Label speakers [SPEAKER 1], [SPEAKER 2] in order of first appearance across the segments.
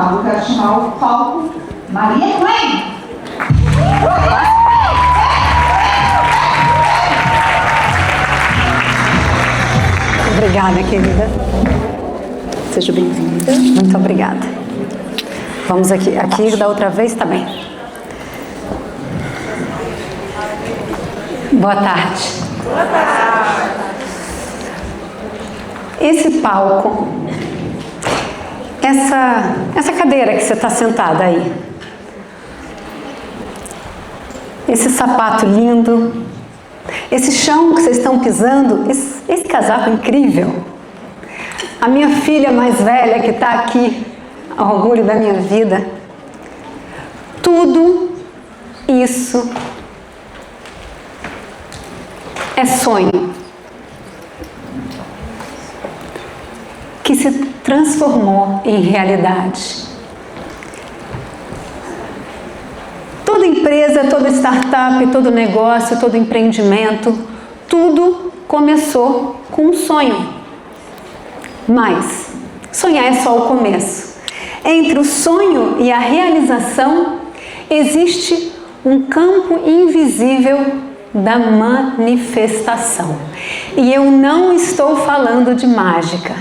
[SPEAKER 1] palco. Eu quero chamar ao palco Maria Klein.
[SPEAKER 2] Obrigada, querida. Seja bem-vinda. Muito obrigada. Vamos aqui. Aqui da outra vez também. Boa tarde. Boa tarde. Esse palco, essa cadeira que você está sentada aí, esse sapato lindo, esse chão que vocês estão pisando, esse casaco incrível, a minha filha mais velha que está aqui, orgulho da minha vida, tudo isso é sonho que se transformou em realidade. Toda empresa, toda startup, todo negócio, todo empreendimento, tudo começou com um sonho. Mas sonhar é só o começo. Entre o sonho e a realização existe um campo invisível da manifestação. E eu não estou falando de mágica.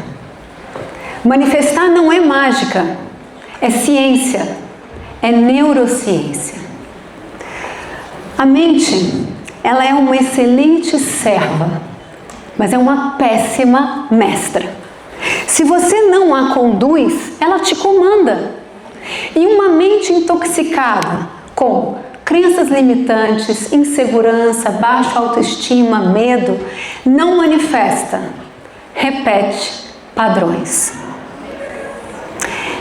[SPEAKER 2] Manifestar não é mágica, é ciência, é neurociência. A mente, ela é uma excelente serva, mas é uma péssima mestra. Se você não a conduz, ela te comanda. E uma mente intoxicada com crenças limitantes, insegurança, baixa autoestima, medo, não manifesta, repete padrões.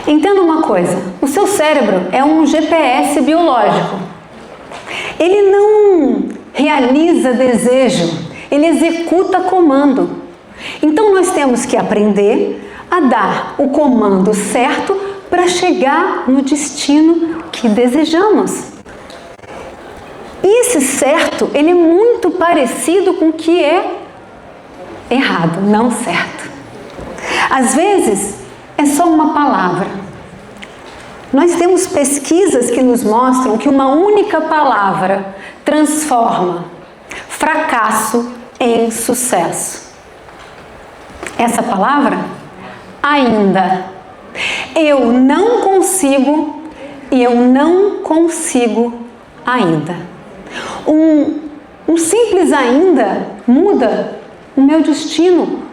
[SPEAKER 2] Entenda uma coisa, o seu cérebro é um GPS biológico. Ele não realiza desejo, ele executa comando. Então nós temos que aprender a dar o comando certo para chegar no destino que desejamos. E esse certo, ele é muito parecido com o que é errado, não certo. Às vezes, é só uma palavra. Nós temos pesquisas que nos mostram que uma única palavra transforma fracasso em sucesso. Essa palavra? Ainda. Eu não consigo e eu não consigo ainda. Um simples ainda muda o meu destino.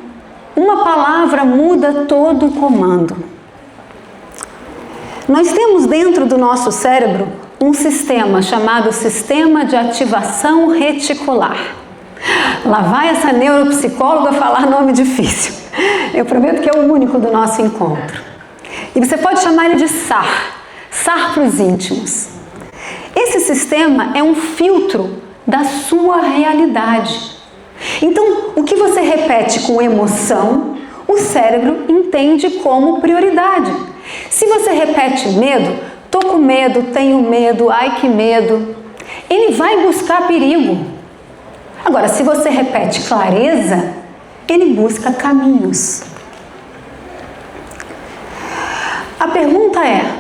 [SPEAKER 2] Uma palavra muda todo o comando. Nós temos dentro do nosso cérebro um sistema chamado sistema de ativação reticular. Lá vai essa neuropsicóloga falar nome difícil. Eu prometo que é o único do nosso encontro. E você pode chamar ele de SAR, SAR para os íntimos. Esse sistema é um filtro da sua realidade. Então, o que você repete com emoção, o cérebro entende como prioridade. Se você repete medo, tô com medo, tenho medo, ai que medo, ele vai buscar perigo. Agora, se você repete clareza, ele busca caminhos. A pergunta é: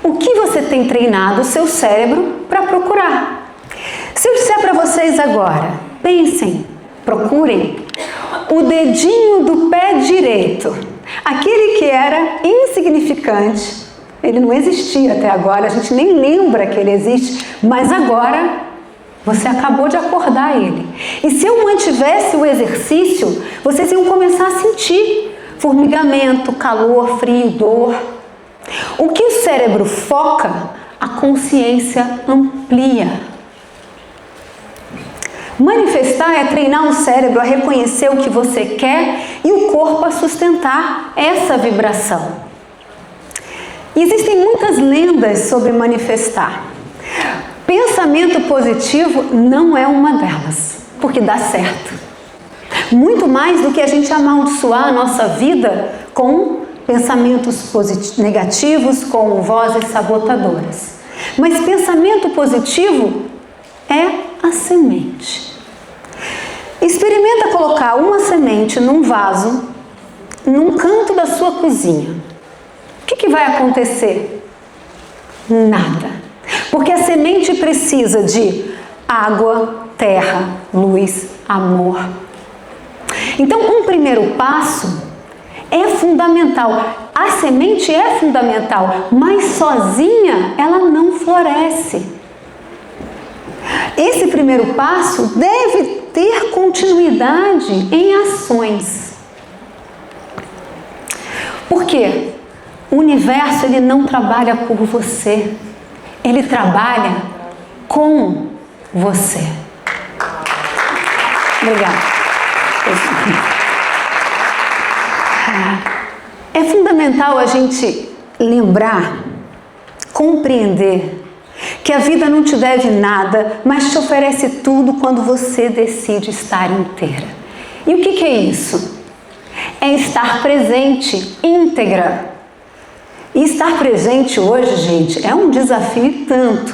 [SPEAKER 2] o que você tem treinado o seu cérebro para procurar? Se eu disser para vocês agora, pensem, procurem o dedinho do pé direito, aquele que era insignificante, ele não existia até agora, a gente nem lembra que ele existe, mas agora você acabou de acordar ele. E se eu mantivesse o exercício, vocês iam começar a sentir formigamento, calor, frio, dor. O que o cérebro foca, a consciência amplia. Manifestar é treinar o cérebro a reconhecer o que você quer e o corpo a sustentar essa vibração. E existem muitas lendas sobre manifestar. Pensamento positivo não é uma delas, porque dá certo. Muito mais do que a gente amaldiçoar a nossa vida com pensamentos negativos, com vozes sabotadoras. Mas pensamento positivo é a semente. Experimenta colocar uma semente num vaso, num canto da sua cozinha. O que que vai acontecer? Nada. Porque a semente precisa de água, terra, luz, amor. Então, um primeiro passo é fundamental. A semente é fundamental, mas sozinha ela não floresce. Esse primeiro passo deve ter continuidade em ações. Por quê? O universo ele não trabalha por você, ele trabalha com você. Obrigada. É fundamental a gente lembrar, compreender que a vida não te deve nada, mas te oferece tudo quando você decide estar inteira. E o que é isso? É estar presente, íntegra. E estar presente hoje, gente, é um desafio e tanto.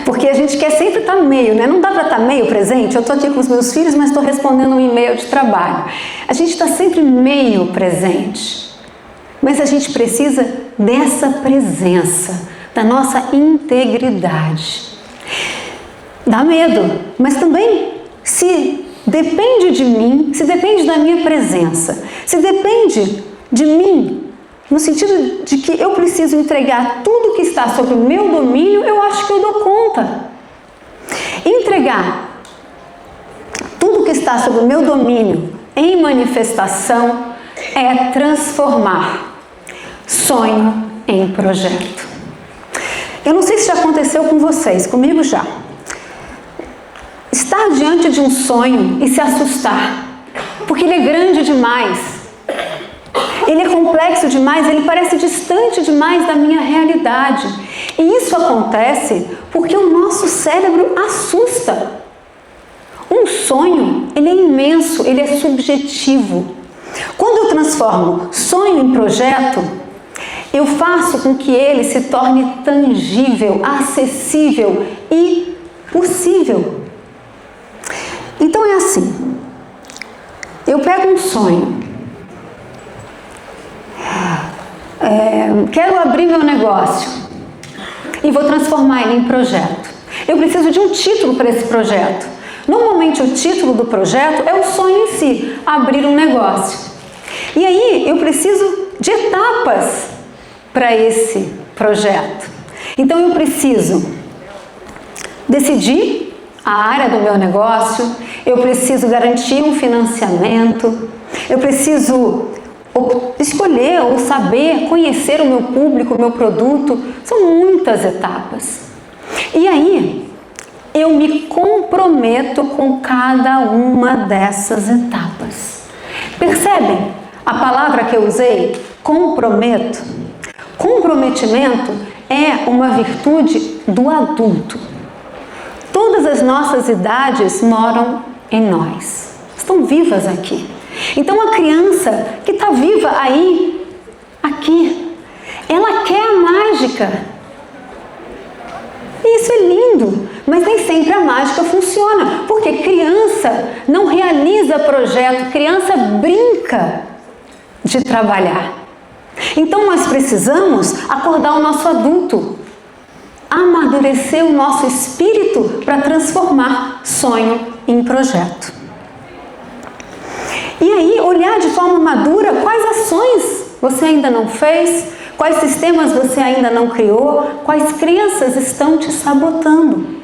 [SPEAKER 2] Porque a gente quer sempre estar meio, né? Não dá para estar meio presente. Eu estou aqui com os meus filhos, mas estou respondendo um e-mail de trabalho. A gente está sempre meio presente. Mas a gente precisa dessa presença, da nossa integridade. Dá medo, mas também se depende de mim, se depende da minha presença, se depende de mim, no sentido de que eu preciso entregar tudo que está sob o meu domínio, eu acho que eu dou conta. Entregar tudo que está sob o meu domínio em manifestação é transformar sonho em projeto. Eu não sei se já aconteceu com vocês, comigo já. Estar diante de um sonho e se assustar, porque ele é grande demais, ele é complexo demais, ele parece distante demais da minha realidade. E isso acontece porque o nosso cérebro assusta. Um sonho, ele é imenso, ele é subjetivo. Quando eu transformo sonho em projeto, eu faço com que ele se torne tangível, acessível e possível. Então é assim, eu pego um sonho, quero abrir meu negócio e vou transformar ele em projeto. Eu preciso de um título para esse projeto. Normalmente o título do projeto é o sonho em si, abrir um negócio. E aí eu preciso de etapas para esse projeto. Então eu preciso decidir a área do meu negócio, eu preciso garantir um financiamento, eu preciso escolher ou saber, conhecer o meu público, o meu produto. São muitas etapas. E aí eu me comprometo com cada uma dessas etapas. Percebem a palavra que eu usei? Comprometo. Comprometimento é uma virtude do adulto. Todas as nossas idades moram em nós, estão vivas aqui. Então a criança que está viva aí, aqui, ela quer a mágica. E isso é lindo, mas nem sempre a mágica funciona, porque criança não realiza projeto, criança brinca de trabalhar. Então nós precisamos acordar o nosso adulto, amadurecer o nosso espírito para transformar sonho em projeto. E aí olhar de forma madura quais ações você ainda não fez, quais sistemas você ainda não criou, quais crenças estão te sabotando.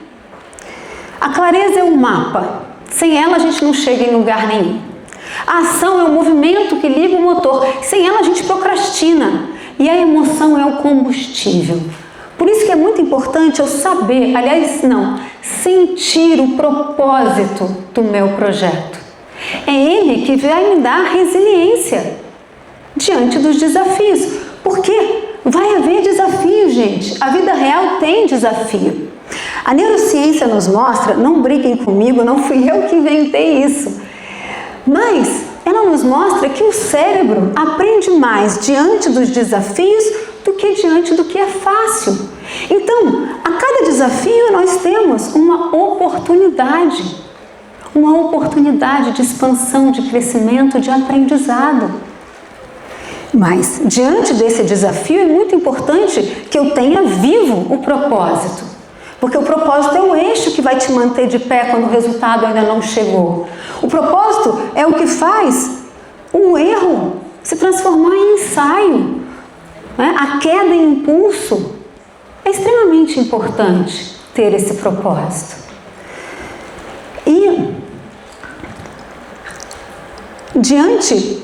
[SPEAKER 2] A clareza é um mapa, sem ela a gente não chega em lugar nenhum. A ação é o movimento que liga o motor, sem ela a gente procrastina. E a emoção é o combustível. Por isso que é muito importante eu saber, sentir o propósito do meu projeto. É ele que vai me dar resiliência diante dos desafios. Porque vai haver desafio, gente. A vida real tem desafio. A neurociência nos mostra, não briguem comigo, não fui eu que inventei isso. Mas ela nos mostra que o cérebro aprende mais diante dos desafios do que diante do que é fácil. Então, a cada desafio nós temos uma oportunidade de expansão, de crescimento, de aprendizado. Mas, diante desse desafio, é muito importante que eu tenha vivo o propósito. Porque o propósito é o eixo que vai te manter de pé quando o resultado ainda não chegou. O propósito é o que faz um erro se transformar em ensaio. Né? A queda em impulso. É extremamente importante ter esse propósito. E, diante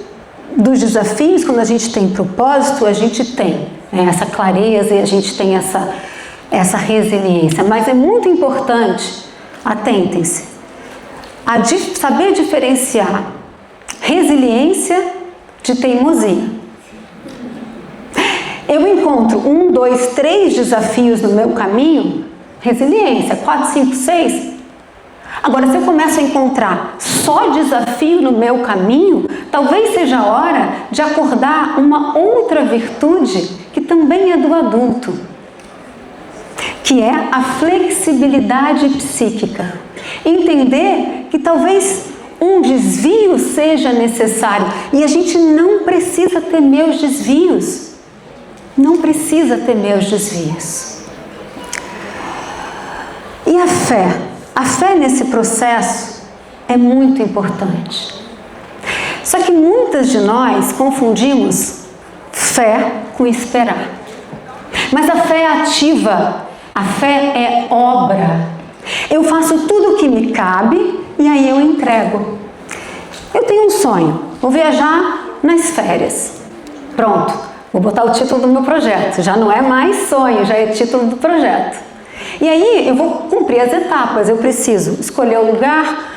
[SPEAKER 2] dos desafios, quando a gente tem propósito, a gente tem essa clareza e a gente tem essa resiliência. Mas é muito importante, atentem-se, saber diferenciar resiliência de teimosia. Eu encontro 1, 2, 3 desafios no meu caminho, resiliência, 4, 5, 6. Agora, se eu começo a encontrar só desafio no meu caminho, talvez seja a hora de acordar uma outra virtude que também é do adulto, que é a flexibilidade psíquica. Entender que talvez um desvio seja necessário e a gente não precisa temer os desvios. Não precisa temer os desvios. E a fé? A fé nesse processo é muito importante. Só que muitas de nós confundimos fé com esperar. Mas a fé é ativa, a fé é obra. Eu faço tudo o que me cabe e aí eu entrego. Eu tenho um sonho, vou viajar nas férias. Pronto, vou botar o título do meu projeto. Já não é mais sonho, já é título do projeto. E aí eu vou cumprir as etapas. Eu preciso escolher o lugar,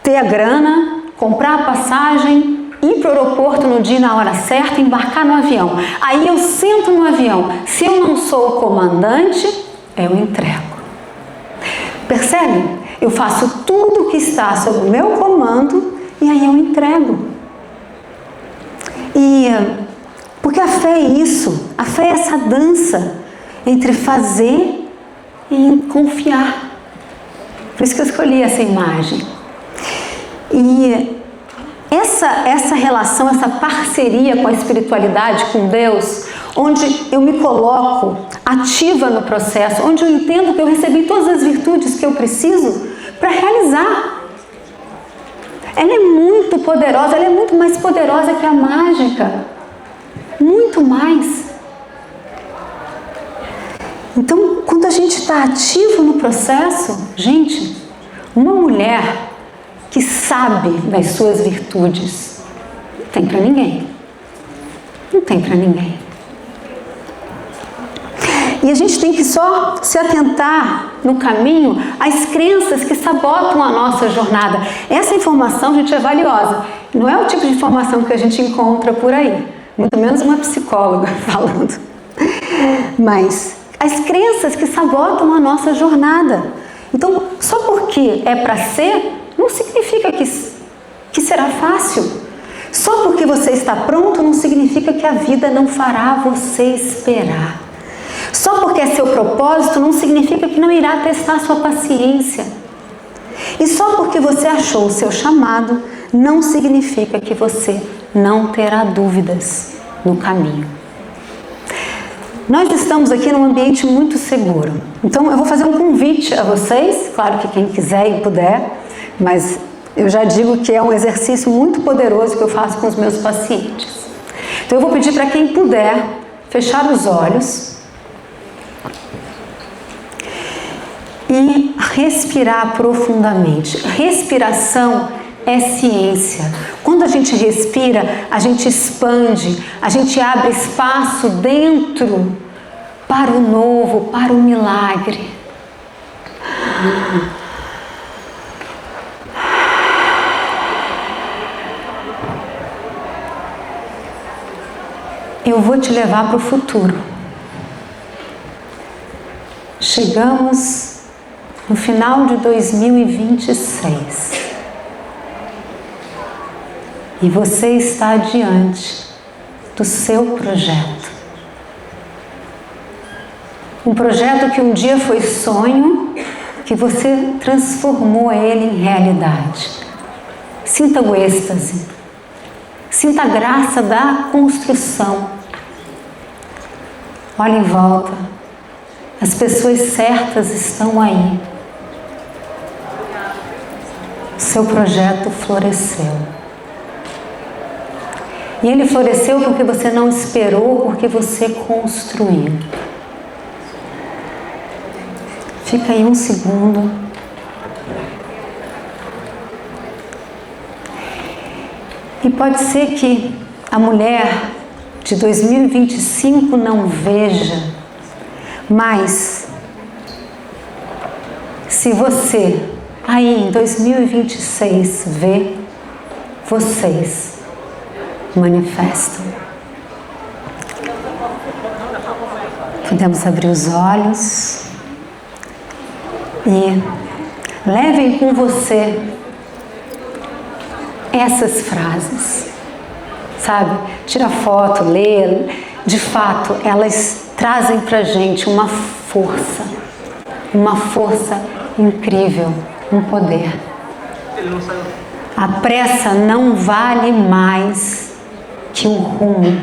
[SPEAKER 2] ter a grana, comprar a passagem, ir para o aeroporto no dia e na hora certa, embarcar no avião. Aí eu sento no avião. Se eu não sou o comandante, eu entrego. Percebem? Eu faço tudo o que está sob o meu comando e aí eu entrego. Porque a fé é isso. A fé é essa dança entre fazer e confiar. Por isso que eu escolhi essa imagem. E essa relação, essa parceria com a espiritualidade, com Deus, onde eu me coloco ativa no processo, onde eu entendo que eu recebi todas as virtudes que eu preciso para realizar. Ela é muito poderosa, ela é muito mais poderosa que a mágica. Muito mais. Então, quando a gente está ativo no processo, gente, uma mulher que sabe das suas virtudes, não tem para ninguém. Não tem para ninguém. E a gente tem que só se atentar no caminho às crenças que sabotam a nossa jornada. Essa informação, gente, é valiosa. Não é o tipo de informação que a gente encontra por aí. Muito menos uma psicóloga falando. Mas as crenças que sabotam a nossa jornada. Então, só porque é para ser, não significa que será fácil. Só porque você está pronto, não significa que a vida não fará você esperar. Só porque é seu propósito, não significa que não irá testar sua paciência. E só porque você achou o seu chamado, não significa que você não terá dúvidas no caminho. Nós estamos aqui num ambiente muito seguro. Então eu vou fazer um convite a vocês, claro que quem quiser e puder, mas eu já digo que é um exercício muito poderoso que eu faço com os meus pacientes. Então eu vou pedir para quem puder fechar os olhos e respirar profundamente. Respiração é ciência. Quando a gente respira, a gente expande, a gente abre espaço dentro para o novo, para o milagre. Eu vou te levar para o futuro. Chegamos no final de 2026. E você está diante do seu projeto. Um projeto que um dia foi sonho, que você transformou ele em realidade. Sinta o êxtase. Sinta a graça da construção. Olhe em volta. As pessoas certas estão aí. Seu projeto floresceu. E ele floresceu porque você não esperou, porque você construiu. Fica aí um segundo. E pode ser que a mulher de 2025 não veja, mas se você aí em 2026 vê, vocês manifestam. Podemos abrir os olhos e levem com você essas frases, sabe? Tira foto, lê. De fato, elas trazem pra gente uma força incrível, um poder. A pressa não vale mais que o rumo.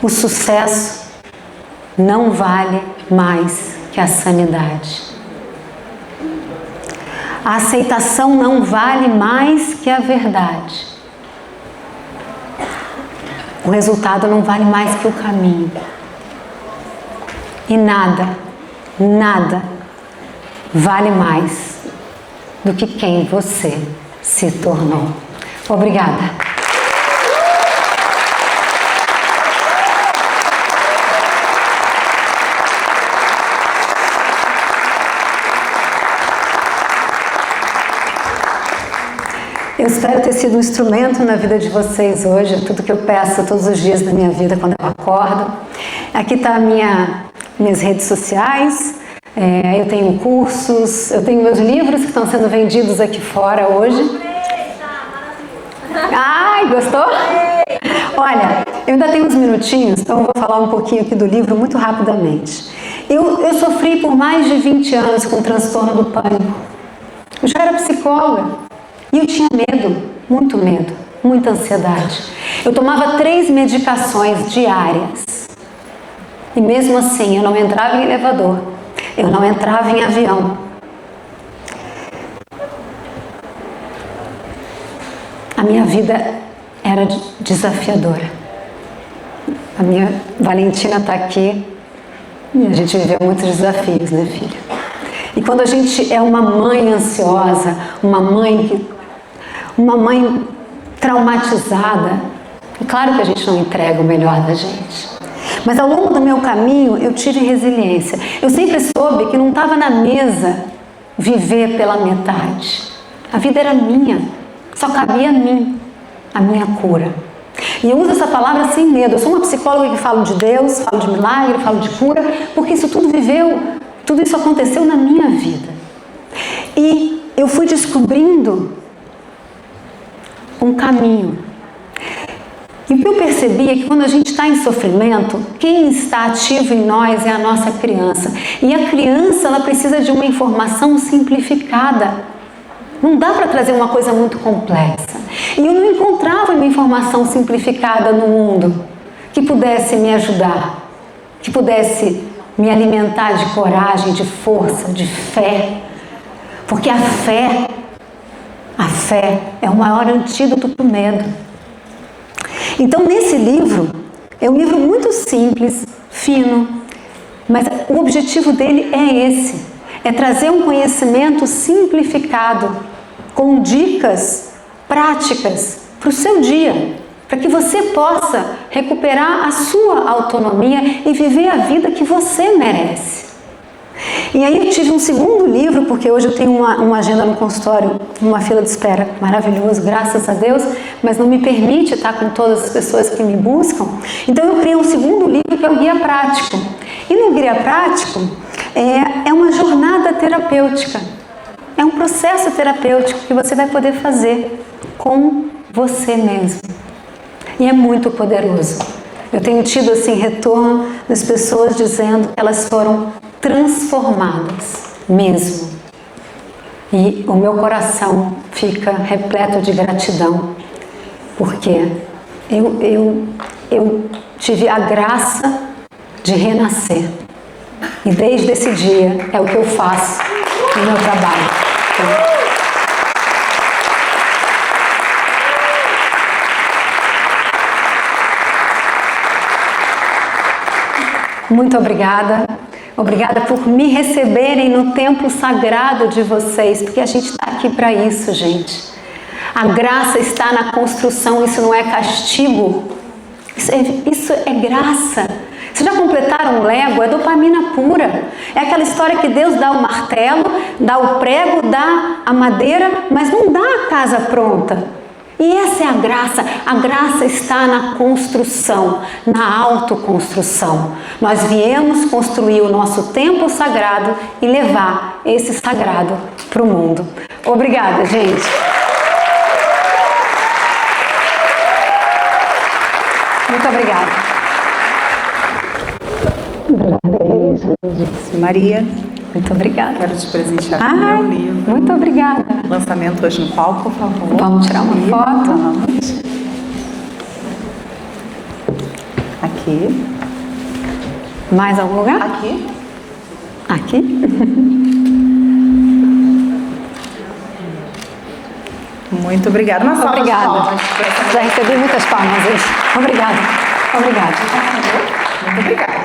[SPEAKER 2] O sucesso não vale mais que a sanidade. A aceitação não vale mais que a verdade. O resultado não vale mais que o caminho. E nada vale mais do que quem você se tornou. Obrigada. Eu espero ter sido um instrumento na vida de vocês hoje, tudo que eu peço todos os dias da minha vida quando eu acordo. Aqui está minhas redes sociais, eu tenho cursos, eu tenho meus livros que estão sendo vendidos aqui fora hoje. Ai, gostou? Olha, eu ainda tenho uns minutinhos, então eu vou falar um pouquinho aqui do livro muito rapidamente. Eu sofri por mais de 20 anos com transtorno do pânico. Eu já era psicóloga. E eu tinha medo, muita ansiedade. Eu tomava 3 medicações diárias. E mesmo assim, eu não entrava em elevador. Eu não entrava em avião. A minha vida era desafiadora. A minha Valentina está aqui. E a gente viveu muitos desafios, né, filha? E quando a gente é uma mãe ansiosa, uma mãe traumatizada, é claro que a gente não entrega o melhor da gente. Mas ao longo do meu caminho, eu tive resiliência. Eu sempre soube que não estava na mesa viver pela metade. A vida era minha, só cabia a mim, a minha cura. E eu uso essa palavra sem medo. Eu sou uma psicóloga que falo de Deus, falo de milagre, falo de cura, porque isso tudo isso aconteceu na minha vida. E eu fui descobrindo um caminho. E o que eu percebi é que quando a gente está em sofrimento, quem está ativo em nós é a nossa criança. E a criança, ela precisa de uma informação simplificada. Não dá para trazer uma coisa muito complexa. E eu não encontrava uma informação simplificada no mundo que pudesse me ajudar, que pudesse me alimentar de coragem, de força, de fé. Porque a fé é o maior antídoto para o medo. Então, nesse livro, é um livro muito simples, fino, mas o objetivo dele é esse, é trazer um conhecimento simplificado, com dicas práticas para o seu dia, para que você possa recuperar a sua autonomia e viver a vida que você merece. E aí eu tive um segundo livro, porque hoje eu tenho uma agenda no consultório, uma fila de espera maravilhoso, graças a Deus, mas não me permite estar com todas as pessoas que me buscam. Então eu criei um segundo livro que é o Guia Prático. E no Guia Prático é uma jornada terapêutica, é um processo terapêutico que você vai poder fazer com você mesmo. E é muito poderoso. Eu tenho tido assim retorno das pessoas dizendo que elas foram transformadas mesmo. E o meu coração fica repleto de gratidão, porque eu tive a graça de renascer. E desde esse dia é o que eu faço no meu trabalho. Muito obrigada. Obrigada por me receberem no templo sagrado de vocês, porque a gente está aqui para isso, gente. A graça está na construção, isso não é castigo. Isso é graça. Vocês já completaram o Lego? É dopamina pura. É aquela história que Deus dá o martelo, dá o prego, dá a madeira, mas não dá a casa pronta. E essa é a graça. A graça está na construção, na autoconstrução. Nós viemos construir o nosso templo sagrado e levar esse sagrado para o mundo. Obrigada, gente. Muito obrigada.
[SPEAKER 3] Maria,
[SPEAKER 2] Muito obrigada.
[SPEAKER 3] quero te presentear com o meu livro.
[SPEAKER 2] Muito obrigada.
[SPEAKER 3] Lançamento hoje no palco, por favor.
[SPEAKER 2] Vamos tirar uma foto.
[SPEAKER 3] Vamos. Aqui.
[SPEAKER 2] Mais algum lugar?
[SPEAKER 3] Aqui.
[SPEAKER 2] Aqui.
[SPEAKER 3] Muito obrigada. Uma salva de
[SPEAKER 2] Obrigada.
[SPEAKER 3] palmas.
[SPEAKER 2] Já recebi muitas palmas hoje. Obrigada. Obrigada.
[SPEAKER 3] Muito obrigada.